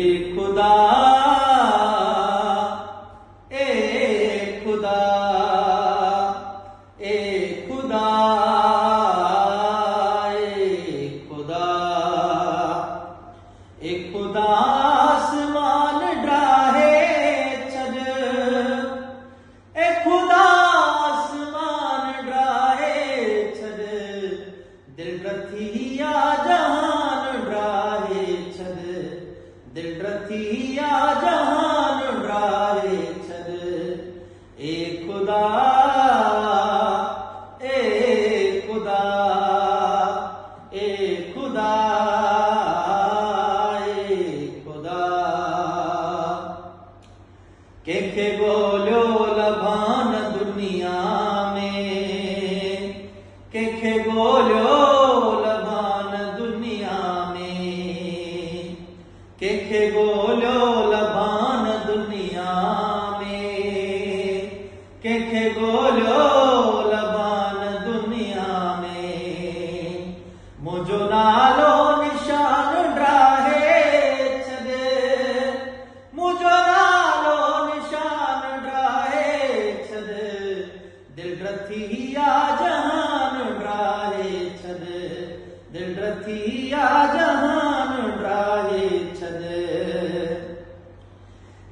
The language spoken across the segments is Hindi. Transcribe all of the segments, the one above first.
खुदा ए खुदा ए खुदा ए खुदा ए खुदा आसमान डाहे छद ए खुदा आसमान डाहे छद दिल रथिया जहान डाहे छद दिल रथिया जहान डाहे छद ए खुदा ए खुदा ए खुदा ए खुदा के बोलो लभान दुनिया में के बोलो लभान दुनिया में के बोलो लभान दुनिया में के बोलो लभान दुनिया में मुझो नालो निशान ड्राहे छद मुझो नालो निशान ड्राहे छद दिल रथिया जहान ड्राहे छद दिल रथिया जहान ड्राहे छद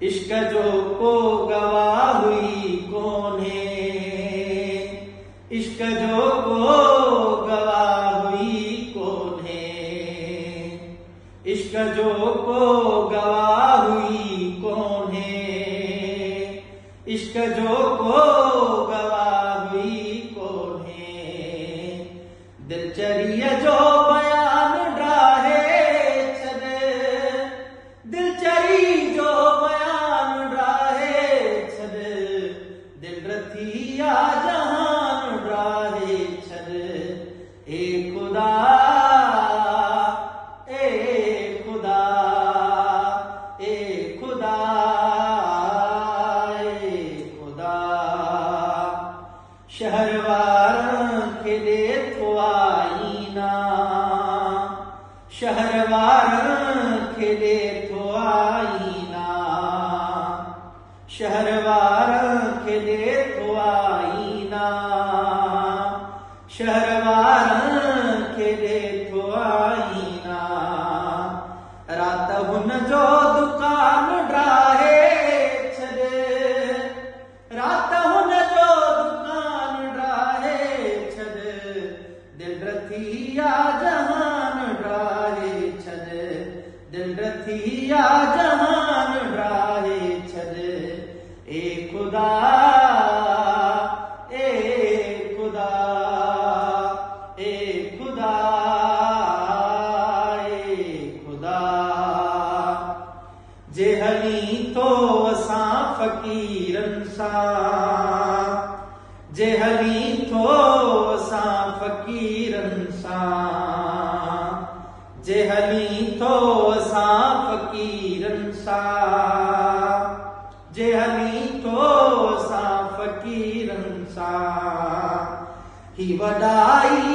इश्क जो को गवाह हुई कौन है इश्क जो को गवाह हुई कौन है इश्क जो को गवाह हुई कौन है इश्क जो को गवाह हुई कौन है दिलचर्या जो बयान ड्राहे छद दिलचरी जो बयान ड्राहे छद दिल रथिया जहान ड्राहे छद ए खुदा ए खुदा ए खुदा ए खुदा शहरवार खेले तो आईना शहरवार खेले तो आईना शहरवार खेले तो आईना शहरवार खेले तो आईना रात हुन जो दुकान ड्राहे छद रात हुन जो दुकान ड्राहे छद दिल रथिया जहान ड्राहे छद दिल रथिया जहान ड्राहे छद ए खुदा ए खुदा ए खुदा ए खुदा जे हली तो असां फकीरन सां जे हली तो असां फकीरन सां जे हली तो असां फकीरन सां जे हली तो असां फकीरन सां ही वॾाई